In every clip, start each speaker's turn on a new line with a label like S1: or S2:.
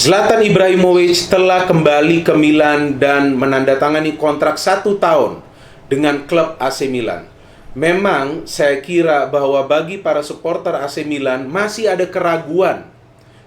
S1: Zlatan Ibrahimovic telah kembali ke Milan dan menandatangani kontrak 1 tahun dengan klub AC Milan. Memang saya kira bahwa bagi para supporter AC Milan masih ada keraguan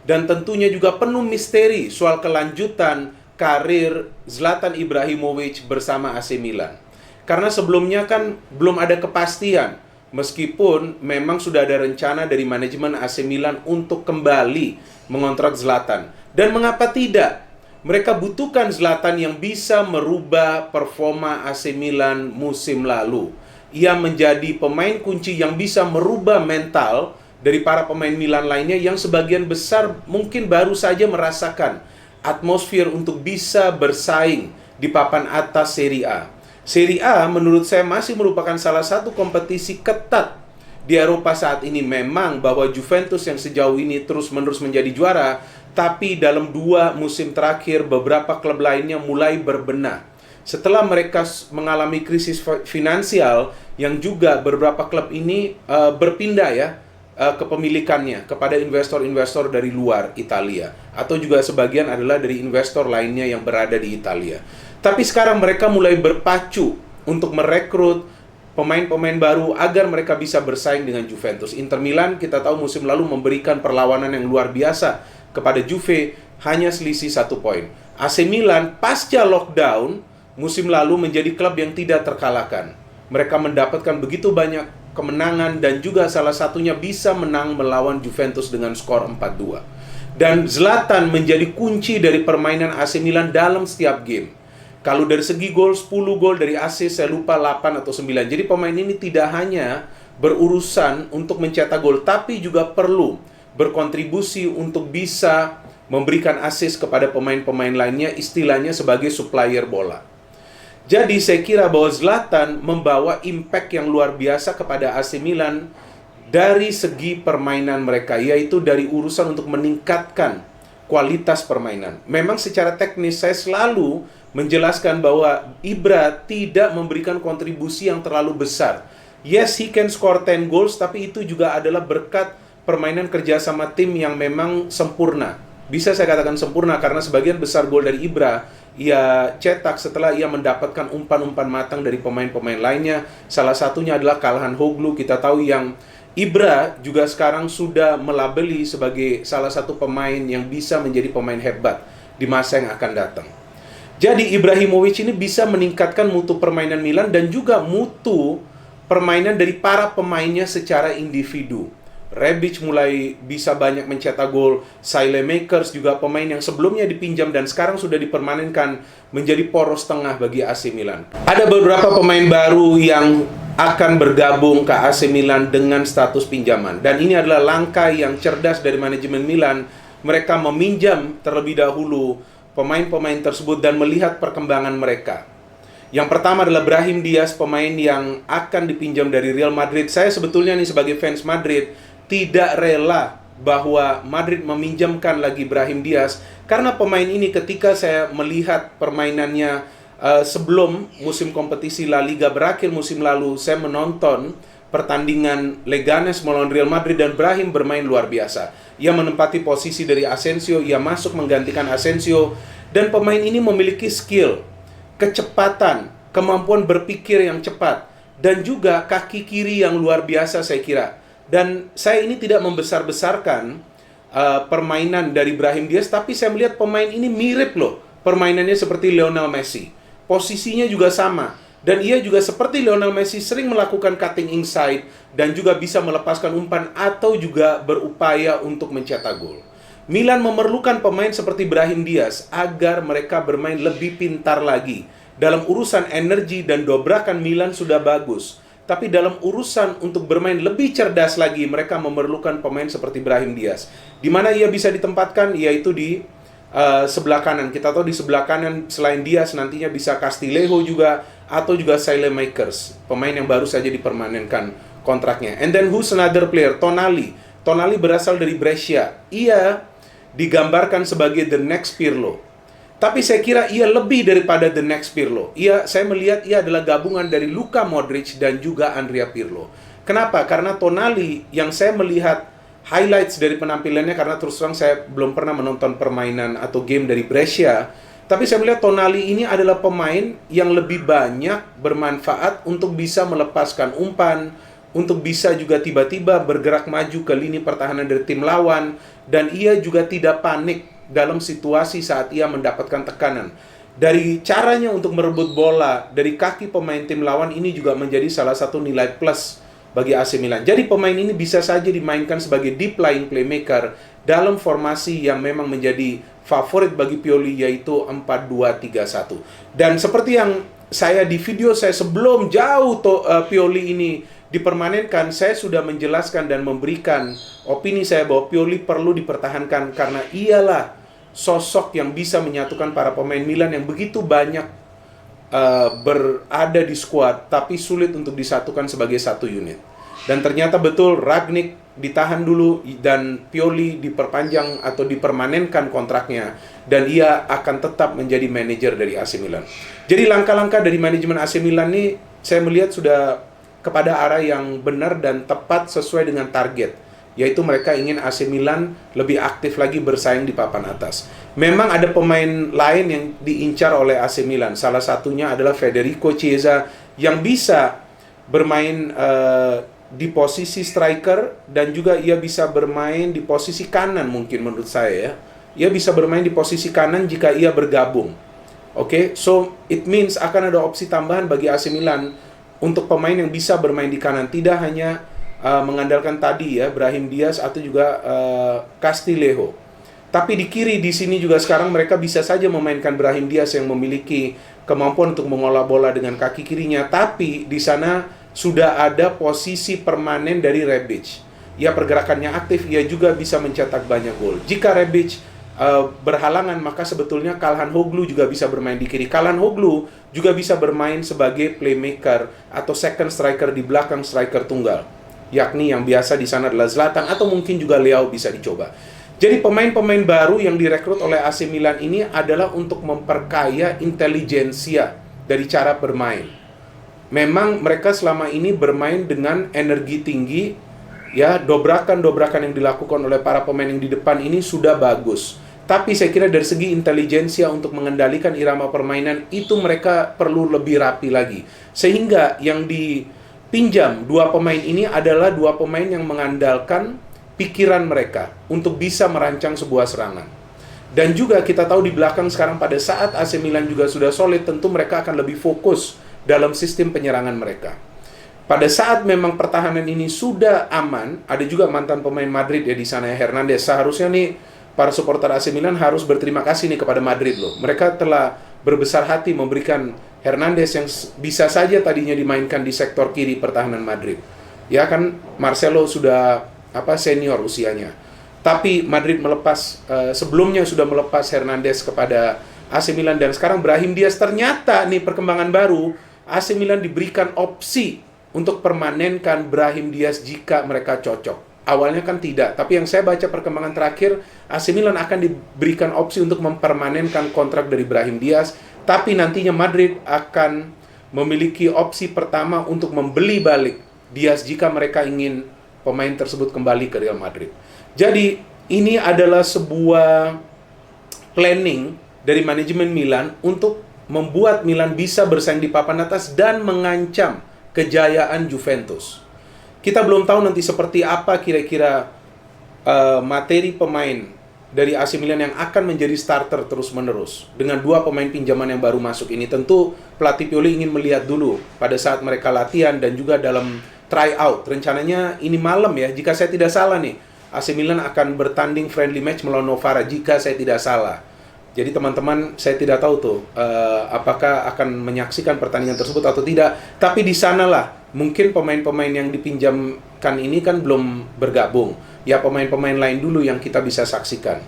S1: dan tentunya juga penuh misteri soal kelanjutan karir Zlatan Ibrahimovic bersama AC Milan. Karena sebelumnya kan belum ada kepastian, meskipun memang sudah ada rencana dari manajemen AC Milan untuk kembali mengontrak Zlatan. Dan mengapa tidak? Mereka butuhkan Zlatan yang bisa merubah performa AC Milan musim lalu. Ia menjadi pemain kunci yang bisa merubah mental dari para pemain Milan lainnya yang sebagian besar mungkin baru saja merasakan atmosfer untuk bisa bersaing di papan atas Serie A. Serie A menurut saya masih merupakan salah satu kompetisi ketat di Eropa saat ini. Memang bahwa Juventus yang sejauh ini terus-menerus menjadi juara, tapi dalam 2 musim terakhir beberapa klub lainnya mulai berbenah. Setelah mereka mengalami krisis finansial yang juga beberapa klub ini berpindah kepemilikannya kepada investor-investor dari luar Italia, atau juga sebagian adalah dari investor lainnya yang berada di Italia. Tapi sekarang mereka mulai berpacu untuk merekrut pemain-pemain baru agar mereka bisa bersaing dengan Juventus. Inter Milan kita tahu musim lalu memberikan perlawanan yang luar biasa kepada Juve, hanya selisih 1 poin. AC Milan pasca lockdown musim lalu menjadi klub yang tidak terkalahkan. Mereka mendapatkan begitu banyak kemenangan dan juga salah satunya bisa menang melawan Juventus dengan skor 4-2. Dan Zlatan menjadi kunci dari permainan AC Milan dalam setiap game. Kalau dari segi gol, 10 gol dari AC, saya lupa 8 atau 9. Jadi pemain ini tidak hanya berurusan untuk mencetak gol, tapi juga perlu berkontribusi untuk bisa memberikan assist kepada pemain-pemain lainnya, istilahnya sebagai supplier bola. Jadi saya kira bahwa Zlatan membawa impact yang luar biasa kepada AC Milan dari segi permainan mereka, yaitu dari urusan untuk meningkatkan kualitas permainan. Memang secara teknis saya selalu menjelaskan bahwa Ibra tidak memberikan kontribusi yang terlalu besar. Yes, he can score 10 goals, tapi itu juga adalah berkat permainan kerjasama tim yang memang sempurna. Bisa saya katakan sempurna karena sebagian besar gol dari Ibra ia cetak setelah ia mendapatkan umpan-umpan matang dari pemain-pemain lainnya. Salah satunya adalah Calhanoglu. Kita tahu yang Ibra juga sekarang sudah melabeli sebagai salah satu pemain yang bisa menjadi pemain hebat di masa yang akan datang. Jadi Ibrahimovic ini bisa meningkatkan mutu permainan Milan dan juga mutu permainan dari para pemainnya secara individu. Rebic mulai bisa banyak mencetak gol. Saelemaekers juga pemain yang sebelumnya dipinjam dan sekarang sudah dipermanenkan menjadi poros tengah bagi AC Milan. Ada beberapa pemain baru yang akan bergabung ke AC Milan dengan status pinjaman. Dan ini adalah langkah yang cerdas dari manajemen Milan. Mereka meminjam terlebih dahulu pemain-pemain tersebut dan melihat perkembangan mereka. Yang pertama adalah Brahim Diaz, pemain yang akan dipinjam dari Real Madrid. Saya sebetulnya nih sebagai fans Madrid tidak rela bahwa Madrid meminjamkan lagi Brahim Diaz, karena pemain ini ketika saya melihat permainannya sebelum musim kompetisi La Liga berakhir musim lalu, saya menonton pertandingan Leganes melawan Real Madrid dan Brahim bermain luar biasa. Ia menempati posisi dari Asensio, ia masuk menggantikan Asensio, dan pemain ini memiliki skill, kecepatan, kemampuan berpikir yang cepat, dan juga kaki kiri yang luar biasa saya kira. Dan saya ini tidak membesar-besarkan permainan dari Brahim Diaz, tapi saya melihat pemain ini mirip loh permainannya seperti Lionel Messi. Posisinya juga sama. Dan ia juga seperti Lionel Messi sering melakukan cutting inside dan juga bisa melepaskan umpan atau juga berupaya untuk mencetak gol. Milan memerlukan pemain seperti Brahim Diaz agar mereka bermain lebih pintar lagi. Dalam urusan energi dan dobrakan Milan sudah bagus. Tapi dalam urusan untuk bermain lebih cerdas lagi, mereka memerlukan pemain seperti Brahim Diaz. Di mana ia bisa ditempatkan, yaitu di sebelah kanan. Kita tahu di sebelah kanan selain Diaz nantinya bisa Castillejo juga, atau juga Saelemaekers, pemain yang baru saja dipermanenkan kontraknya. And then who's another player? Tonali. Tonali berasal dari Brescia. Ia digambarkan sebagai the next Pirlo. Tapi saya kira ia lebih daripada the next Pirlo. Saya melihat ia adalah gabungan dari Luka Modric dan juga Andrea Pirlo. Kenapa? Karena Tonali yang saya melihat highlights dari penampilannya, karena terus terang saya belum pernah menonton permainan atau game dari Brescia. Tapi saya melihat Tonali ini adalah pemain yang lebih banyak bermanfaat untuk bisa melepaskan umpan, untuk bisa juga tiba-tiba bergerak maju ke lini pertahanan dari tim lawan, dan ia juga tidak panik dalam situasi saat ia mendapatkan tekanan. Dari caranya untuk merebut bola dari kaki pemain tim lawan ini juga menjadi salah satu nilai plus bagi AC Milan. Jadi pemain ini bisa saja dimainkan sebagai deep lying playmaker dalam formasi yang memang menjadi favorit bagi Pioli, yaitu 4-2-3-1. Dan seperti yang saya di video saya sebelum jauh Pioli ini dipermanenkan, saya sudah menjelaskan dan memberikan opini saya bahwa Pioli perlu dipertahankan karena ialah sosok yang bisa menyatukan para pemain Milan yang begitu banyak berada di skuad tapi sulit untuk disatukan sebagai satu unit. Dan ternyata betul Rangnick ditahan dulu dan Pioli diperpanjang atau dipermanenkan kontraknya, dan ia akan tetap menjadi manajer dari AC Milan. Jadi langkah-langkah dari manajemen AC Milan ini saya melihat sudah kepada arah yang benar dan tepat sesuai dengan target, yaitu mereka ingin AC Milan lebih aktif lagi bersaing di papan atas. Memang ada pemain lain yang diincar oleh AC Milan. Salah satunya adalah Federico Chiesa yang bisa bermain di posisi striker, dan juga ia bisa bermain di posisi kanan mungkin menurut saya ya. Ia bisa bermain di posisi kanan jika ia bergabung. Oke, so it means akan ada opsi tambahan bagi AC Milan untuk pemain yang bisa bermain di kanan, tidak hanya mengandalkan tadi ya Brahim Diaz atau juga Castillejo. Tapi di kiri di sini juga sekarang mereka bisa saja memainkan Brahim Diaz yang memiliki kemampuan untuk mengolah bola dengan kaki kirinya, tapi di sana sudah ada posisi permanen dari Rebic. Ia pergerakannya aktif, ia juga bisa mencetak banyak gol. Jika Rebic berhalangan, maka sebetulnya Calhanoglu juga bisa bermain di kiri. Calhanoglu juga bisa bermain sebagai playmaker atau second striker di belakang striker tunggal, yakni yang biasa di sana adalah Zlatan atau mungkin juga Leao bisa dicoba. Jadi pemain-pemain baru yang direkrut oleh AC Milan ini adalah untuk memperkaya intelijensia dari cara bermain. Memang mereka selama ini bermain dengan energi tinggi, ya, dobrakan-dobrakan yang dilakukan oleh para pemain yang di depan ini sudah bagus. Tapi saya kira dari segi intelijensia untuk mengendalikan irama permainan itu mereka perlu lebih rapi lagi. Sehingga yang dipinjam dua pemain ini adalah dua pemain yang mengandalkan pikiran mereka untuk bisa merancang sebuah serangan. Dan juga kita tahu di belakang sekarang pada saat AC Milan juga sudah solid, tentu mereka akan lebih fokus dalam sistem penyerangan mereka. Pada saat memang pertahanan ini sudah aman, ada juga mantan pemain Madrid ya di sana ya, Hernandez. Seharusnya nih para supporter AC Milan harus berterima kasih nih kepada Madrid loh. Mereka telah berbesar hati memberikan Hernandez yang bisa saja tadinya dimainkan di sektor kiri pertahanan Madrid. Ya kan Marcelo sudah senior usianya. Tapi Madrid melepas sebelumnya sudah melepas Hernandez kepada AC Milan, dan sekarang Brahim Diaz ternyata nih perkembangan baru, AC Milan diberikan opsi untuk permanenkan Brahim Diaz jika mereka cocok. Awalnya kan tidak, tapi yang saya baca perkembangan terakhir, AC Milan akan diberikan opsi untuk mempermanenkan kontrak dari Brahim Diaz, tapi nantinya Madrid akan memiliki opsi pertama untuk membeli balik Diaz jika mereka ingin pemain tersebut kembali ke Real Madrid. Jadi ini adalah sebuah planning dari manajemen Milan untuk membuat Milan bisa bersaing di papan atas dan mengancam kejayaan Juventus. Kita belum tahu nanti seperti apa kira-kira materi pemain dari AC Milan yang akan menjadi starter terus-menerus dengan dua pemain pinjaman yang baru masuk ini. Tentu pelatih Pioli ingin melihat dulu pada saat mereka latihan dan juga dalam try out. Rencananya ini malam ya, jika saya tidak salah nih, AC Milan akan bertanding friendly match melawan Novara jika saya tidak salah. Jadi teman-teman, saya tidak tahu tuh apakah akan menyaksikan pertandingan tersebut atau tidak. Tapi di sanalah mungkin pemain-pemain yang dipinjamkan ini kan belum bergabung. Ya pemain-pemain lain dulu yang kita bisa saksikan.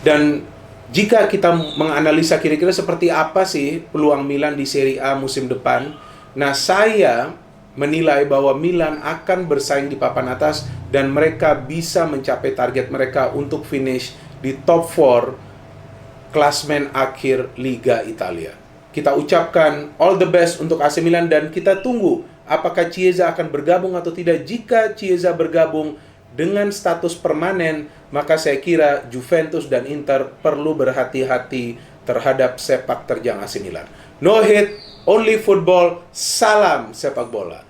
S1: Dan jika kita menganalisa kira-kira seperti apa sih peluang Milan di Serie A musim depan, nah saya menilai bahwa Milan akan bersaing di papan atas dan mereka bisa mencapai target mereka untuk finish di top 4 klasmen akhir Liga Italia. Kita ucapkan all the best untuk AC Milan dan kita tunggu apakah Chiesa akan bergabung atau tidak. Jika Chiesa bergabung dengan status permanen, maka saya kira Juventus dan Inter perlu berhati-hati terhadap sepak terjang AC Milan. No hate, only football, salam sepak bola.